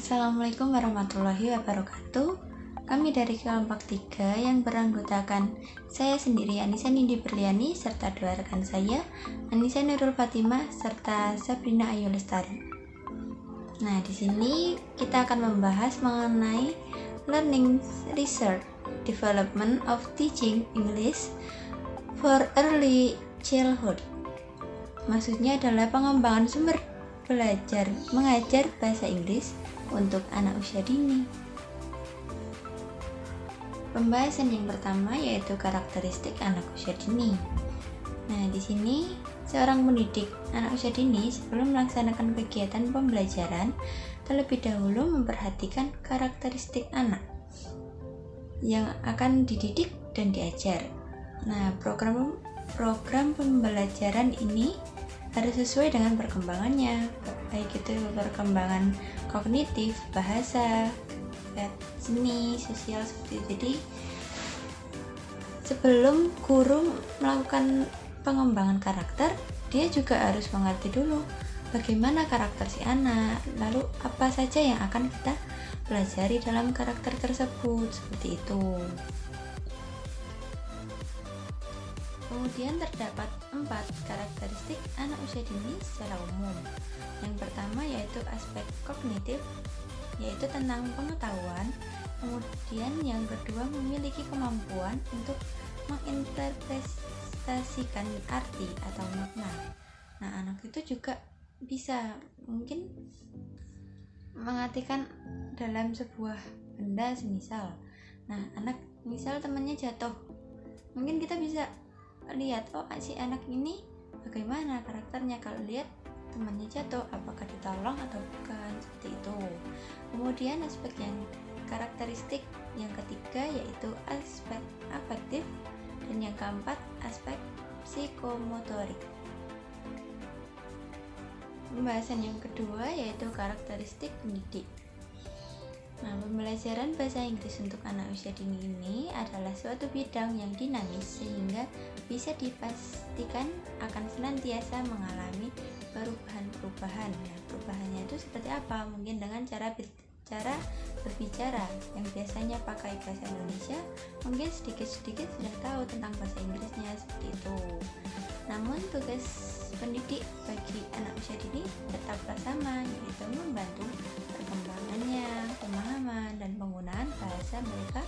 Assalamualaikum warahmatullahi wabarakatuh. Kami dari kelompok 3 yang beranggotakan saya sendiri Anissa Nindi Berliani serta dua rekan saya Anissa Nurul Fatimah serta Sabrina Ayu Lestari. Nah, di sini kita akan membahas mengenai learning research development of teaching English for early childhood. Maksudnya adalah pengembangan sumber belajar mengajar bahasa Inggris untuk anak usia dini. Pembahasan yang pertama yaitu karakteristik anak usia dini. Nah, di sini seorang pendidik anak usia dini sebelum melaksanakan kegiatan pembelajaran terlebih dahulu memperhatikan karakteristik anak yang akan dididik dan diajar. Nah, program pembelajaran ini harus sesuai dengan perkembangannya, baik itu perkembangan kognitif, bahasa, seni, sosial seperti itu. Jadi sebelum guru melakukan pengembangan karakter, dia juga harus mengerti dulu bagaimana karakter si anak, lalu apa saja yang akan kita pelajari dalam karakter tersebut, seperti itu. Kemudian terdapat 4 karakteristik anak usia dini secara umum. Yang pertama yaitu aspek kognitif, yaitu tentang pengetahuan. Kemudian yang kedua memiliki kemampuan untuk menginterpretasikan arti atau makna. Nah, anak itu juga bisa mungkin mengartikan dalam sebuah benda semisal. Nah, anak misal temannya jatuh, mungkin kita bisa lihat, oh si anak ini bagaimana karakternya kalau lihat temannya jatuh, apakah ditolong atau bukan, seperti itu. Kemudian aspek yang karakteristik yang ketiga yaitu aspek afektif, dan yang keempat aspek psikomotorik. Pembahasan yang kedua yaitu karakteristik pendidik. Nah, pembelajaran bahasa Inggris untuk anak usia dini ini adalah suatu bidang yang dinamis sehingga bisa dipastikan akan senantiasa mengalami perubahan-perubahan. Nah, perubahannya itu seperti apa? Mungkin dengan cara berbicara yang biasanya pakai bahasa Indonesia, mungkin sedikit-sedikit sudah tahu tentang bahasa Inggrisnya, seperti itu. Namun tugas pendidik bagi anak usia dini tetaplah sama, yaitu membantu perkembangannya, pemahaman dan penggunaan bahasa mereka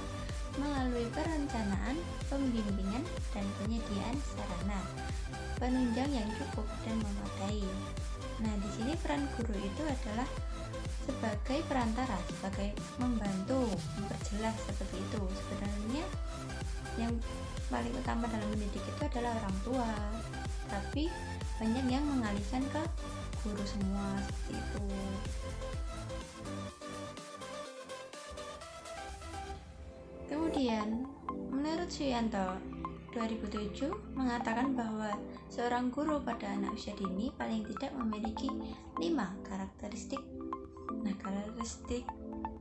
melalui perencanaan, pembimbingan, dan penyediaan sarana penunjang yang cukup dan memadai. Nah, di sini peran guru itu adalah sebagai perantara, sebagai membantu, memperjelas, seperti itu. Sebenarnya yang paling utama dalam mendidik itu adalah orang tua, tapi banyak yang mengalihkan ke guru semua, seperti itu. Kemudian, menurut Suyanto 2007 mengatakan bahwa seorang guru pada anak usia dini paling tidak memiliki 5 karakteristik.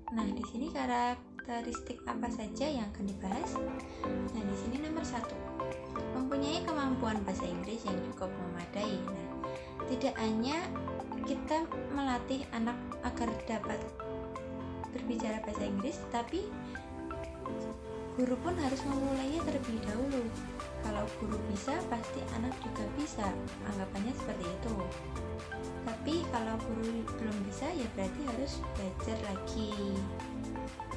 Nah, di sini karakteristik apa saja yang akan dibahas? Nah, di sini nomor 1, mempunyai kemampuan bahasa Inggris yang cukup memadai. Nah, tidak hanya kita melatih anak agar dapat berbicara bahasa Inggris, tapi guru pun harus memulainya terlebih dahulu. Kalau guru bisa, pasti anak juga bisa. Anggapannya seperti itu. Tapi kalau guru belum bisa, ya berarti harus belajar lagi.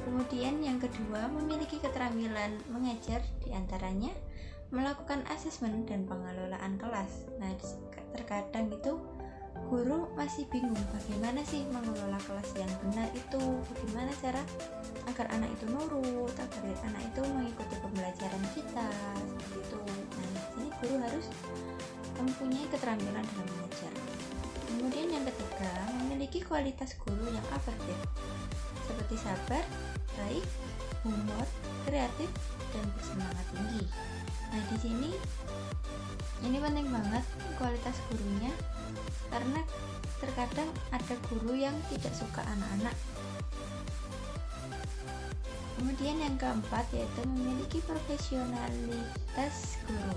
Kemudian yang kedua, memiliki keterampilan mengajar, diantaranya melakukan asesmen dan pengelolaan kelas. Nah, terkadang itu guru masih bingung bagaimana sih mengelola kelas yang benar itu, bagaimana cara agar anak itu nurut, agar anak itu mengikuti pembelajaran kita, seperti itu. Nah, ini guru harus mempunyai keterampilan dalam mengajar. Kemudian yang ketiga, memiliki kualitas guru yang afektif, seperti sabar, baik, humor, kreatif, dan bersemangat tinggi. Nah, di sini ini penting banget kualitas gurunya, karena terkadang ada guru yang tidak suka anak-anak. Kemudian yang keempat yaitu memiliki profesionalitas guru.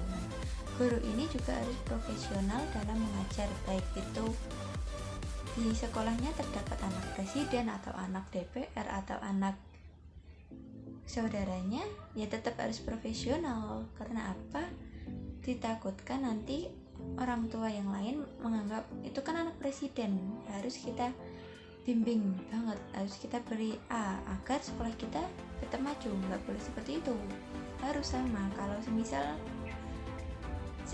Guru ini juga harus profesional dalam mengajar, baik itu di sekolahnya terdapat anak presiden atau anak DPR atau anak saudaranya, ya tetap harus profesional. Karena apa? Ditakutkan nanti orang tua yang lain menganggap itu kan anak presiden, harus kita bimbing banget, harus kita beri A agar sekolah kita tetap maju. Nggak boleh seperti itu, harus sama. Kalau semisal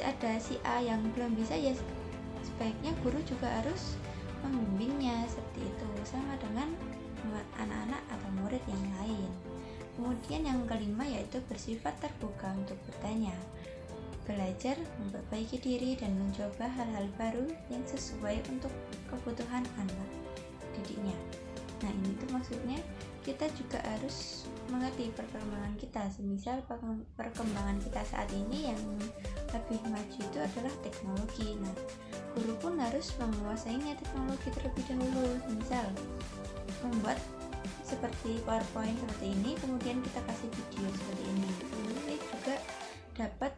ada si A yang belum bisa, ya sebaiknya guru juga harus membimbingnya seperti itu, sama dengan anak-anak atau murid yang lain. Kemudian yang kelima yaitu bersifat terbuka untuk bertanya, belajar memperbaiki diri dan mencoba hal-hal baru yang sesuai untuk kebutuhan anak didiknya. Nah, ini tuh maksudnya kita juga harus mengerti perkembangan kita. Semisal perkembangan kita saat ini yang lebih maju itu adalah teknologi. Nah, guru pun harus menguasainya teknologi terlebih dahulu. Misal membuat seperti PowerPoint seperti ini, kemudian kita kasih video seperti ini. Ini juga dapat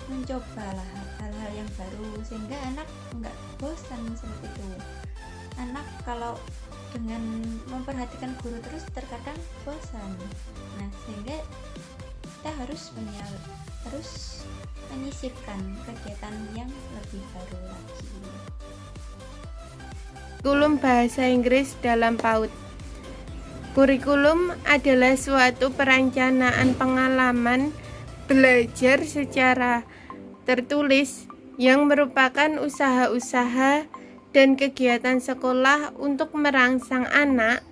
mencoba lah hal-hal yang baru sehingga anak nggak bosan seperti itu. Anak kalau dengan memperhatikan guru terus terkadang bosan. Nah, sehingga kita harus menyisipkan kegiatan yang lebih baru lagi. Kurikulum bahasa Inggris dalam PAUD. Kurikulum adalah suatu perencanaan pengalaman belajar secara tertulis yang merupakan usaha-usaha dan kegiatan sekolah untuk merangsang anak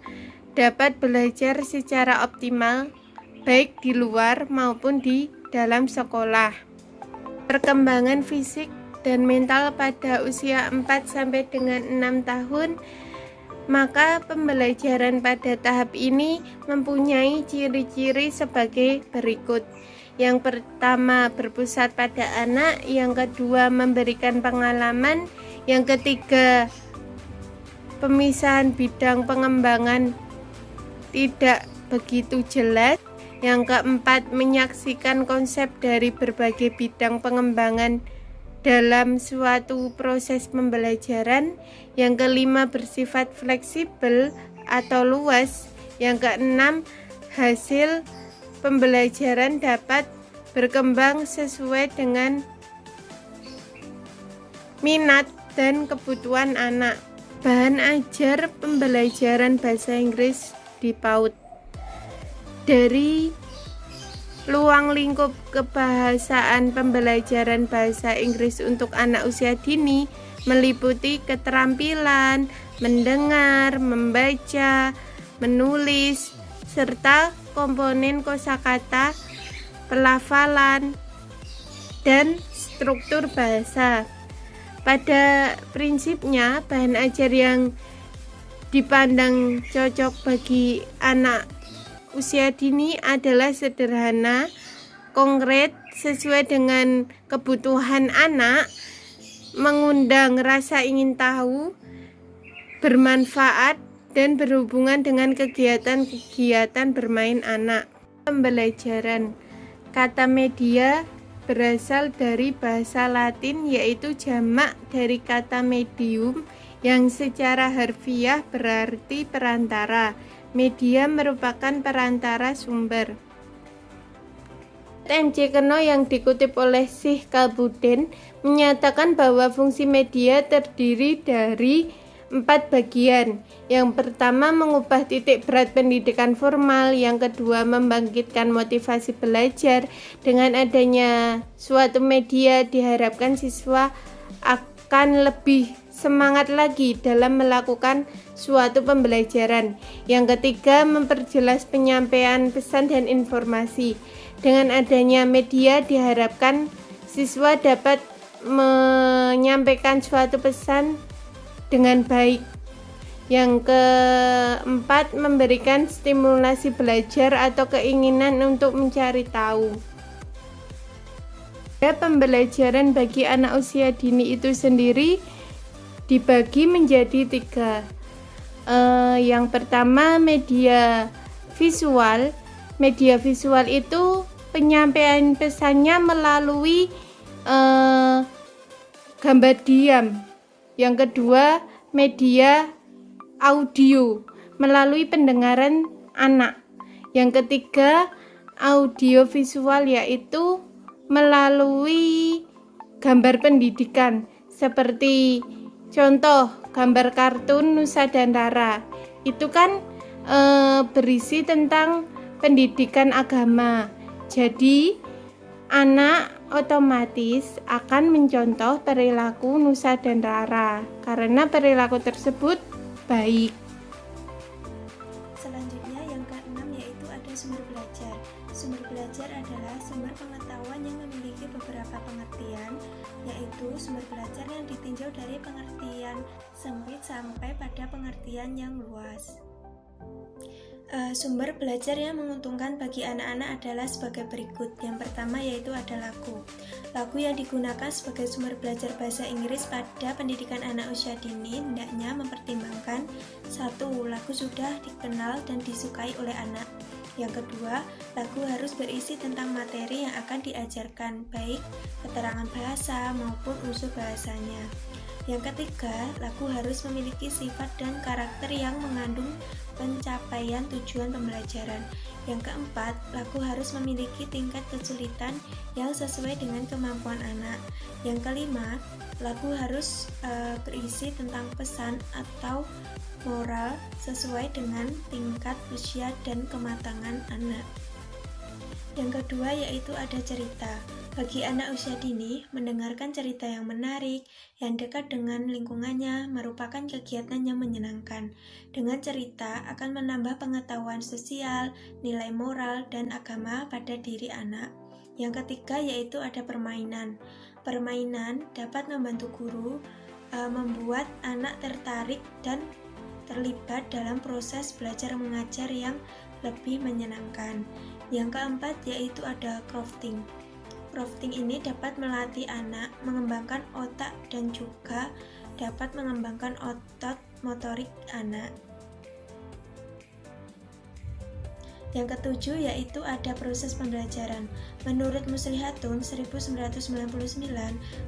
dapat belajar secara optimal baik di luar maupun di dalam sekolah. Perkembangan fisik dan mental pada usia 4 sampai dengan 6 tahun, maka pembelajaran pada tahap ini mempunyai ciri-ciri sebagai berikut. Yang pertama, berpusat pada anak. Yang kedua, memberikan pengalaman. Yang ketiga, pemisahan bidang pengembangan tidak begitu jelas. Yang keempat, menyaksikan konsep dari berbagai bidang pengembangan dalam suatu proses pembelajaran. Yang kelima, bersifat fleksibel atau luas. Yang keenam, hasil pembelajaran dapat berkembang sesuai dengan minat dan kebutuhan anak. Bahan ajar pembelajaran bahasa Inggris di PAUD. Dari luang lingkup kebahasaan pembelajaran bahasa Inggris untuk anak usia dini meliputi keterampilan mendengar, membaca, menulis, serta komponen kosakata, pelafalan, dan struktur bahasa. Pada prinsipnya, bahan ajar yang dipandang cocok bagi anak usia dini adalah sederhana, konkret, sesuai dengan kebutuhan anak, mengundang rasa ingin tahu, bermanfaat, dan berhubungan dengan kegiatan-kegiatan bermain anak. Pembelajaran. Kata media berasal dari bahasa Latin, yaitu jamak dari kata medium yang secara harfiah berarti perantara. Media merupakan perantara sumber. M.C. Keno yang dikutip oleh Syekh Kalbuden menyatakan bahwa fungsi media terdiri dari 4 bagian. Yang pertama, mengubah titik berat pendidikan formal. Yang kedua, membangkitkan motivasi belajar. Dengan adanya suatu media, diharapkan siswa akan lebih semangat lagi dalam melakukan suatu pembelajaran. Yang ketiga, memperjelas penyampaian pesan dan informasi. Dengan adanya media, diharapkan siswa dapat menyampaikan suatu pesan dengan baik. Yang keempat, memberikan stimulasi belajar atau keinginan untuk mencari tahu. Pembelajaran bagi anak usia dini itu sendiri dibagi menjadi 3. Yang pertama, media visual. Media visual itu penyampaian pesannya melalui gambar diam Yang kedua, media audio melalui pendengaran anak. Yang ketiga, audio visual yaitu melalui gambar pendidikan seperti contoh gambar kartun Nusa dan Rara. Itu kan berisi tentang pendidikan agama. Jadi anak otomatis akan mencontoh perilaku Nusa dan Rara karena perilaku tersebut baik. Selanjutnya yang keenam yaitu ada sumber belajar. Sumber belajar adalah sumber pengetahuan yang memiliki beberapa pengertian, yaitu sumber belajar yang ditinjau dari pengertian sempit sampai pada pengertian yang luas. Sumber belajar yang menguntungkan bagi anak-anak adalah sebagai berikut. Yang pertama yaitu ada lagu. Lagu yang digunakan sebagai sumber belajar bahasa Inggris pada pendidikan anak usia dini hendaknya mempertimbangkan: 1. Lagu sudah dikenal dan disukai oleh anak. Yang kedua, lagu harus berisi tentang materi yang akan diajarkan, baik keterangan bahasa maupun unsur bahasanya. Yang ketiga, lagu harus memiliki sifat dan karakter yang mengandung pencapaian tujuan pembelajaran. Yang keempat, lagu harus memiliki tingkat kesulitan yang sesuai dengan kemampuan anak. Yang kelima, lagu harus berisi tentang pesan atau moral sesuai dengan tingkat usia dan kematangan anak. Yang kedua yaitu ada cerita. Bagi anak usia dini, mendengarkan cerita yang menarik, yang dekat dengan lingkungannya merupakan kegiatan yang menyenangkan. Dengan cerita akan menambah pengetahuan sosial, nilai moral, dan agama pada diri anak. Yang ketiga yaitu ada permainan. Permainan dapat membantu guru membuat anak tertarik dan terlibat dalam proses belajar mengajar yang lebih menyenangkan. Yang keempat yaitu ada crafting. Crafting ini dapat melatih anak mengembangkan otak dan juga dapat mengembangkan otot motorik anak. Yang ketujuh yaitu ada proses pembelajaran. Menurut Muslihatun 1999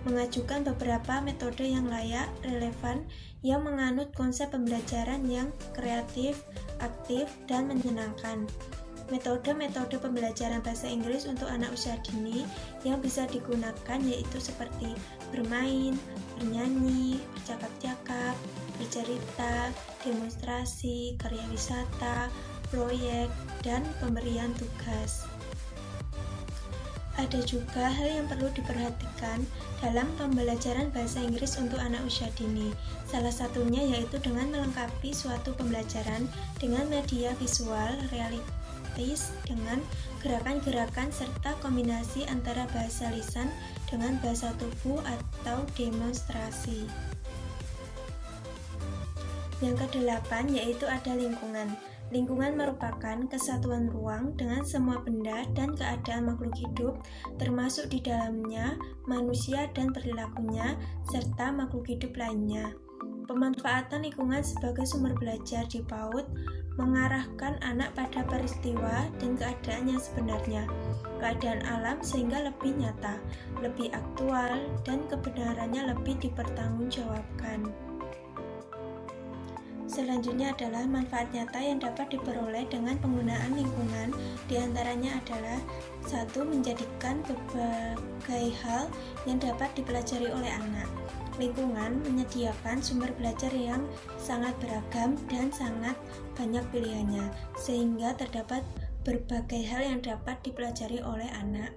mengajukan beberapa metode yang layak, relevan, yang menganut konsep pembelajaran yang kreatif, aktif, dan menyenangkan. Metode-metode pembelajaran bahasa Inggris untuk anak usia dini yang bisa digunakan yaitu seperti bermain, bernyanyi, bercakap-cakap, bercerita, demonstrasi, karya wisata, proyek, dan pemberian tugas. Ada juga hal yang perlu diperhatikan dalam pembelajaran bahasa Inggris untuk anak usia dini. Salah satunya yaitu dengan melengkapi suatu pembelajaran dengan media visual realistis dengan gerakan-gerakan serta kombinasi antara bahasa lisan dengan bahasa tubuh atau demonstrasi. Yang kedelapan yaitu ada lingkungan. Lingkungan merupakan kesatuan ruang dengan semua benda dan keadaan makhluk hidup, termasuk di dalamnya manusia dan perilakunya, serta makhluk hidup lainnya. Pemanfaatan lingkungan sebagai sumber belajar di PAUD mengarahkan anak pada peristiwa dan keadaan yang sebenarnya, keadaan alam sehingga lebih nyata, lebih aktual, dan kebenarannya lebih dipertanggungjawabkan. Selanjutnya adalah manfaat nyata yang dapat diperoleh dengan penggunaan lingkungan. Di antaranya adalah 1. Menjadikan berbagai hal yang dapat dipelajari oleh anak. Lingkungan menyediakan sumber belajar yang sangat beragam dan sangat banyak pilihannya, sehingga terdapat berbagai hal yang dapat dipelajari oleh anak.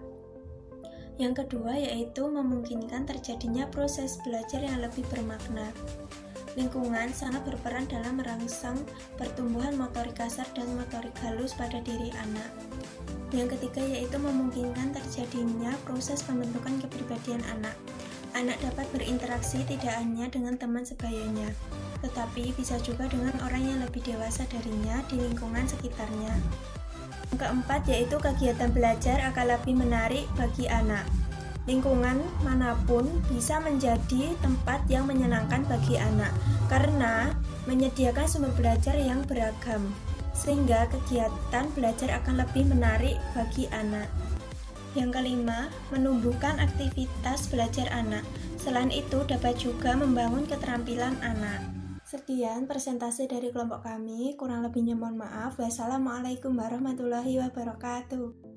Yang kedua yaitu memungkinkan terjadinya proses belajar yang lebih bermakna. Lingkungan sangat berperan dalam merangsang pertumbuhan motorik kasar dan motorik halus pada diri anak. Yang ketiga yaitu memungkinkan terjadinya proses pembentukan kepribadian anak. Anak dapat berinteraksi tidak hanya dengan teman sebayanya, tetapi bisa juga dengan orang yang lebih dewasa darinya di lingkungan sekitarnya. Yang keempat yaitu kegiatan belajar akan lebih menarik bagi anak. Lingkungan manapun bisa menjadi tempat yang menyenangkan bagi anak karena menyediakan sumber belajar yang beragam, sehingga kegiatan belajar akan lebih menarik bagi anak. Yang kelima, menumbuhkan aktivitas belajar anak. Selain itu, dapat juga membangun keterampilan anak. Sekian persentase dari kelompok kami, kurang lebihnya mohon maaf. Wassalamualaikum warahmatullahi wabarakatuh.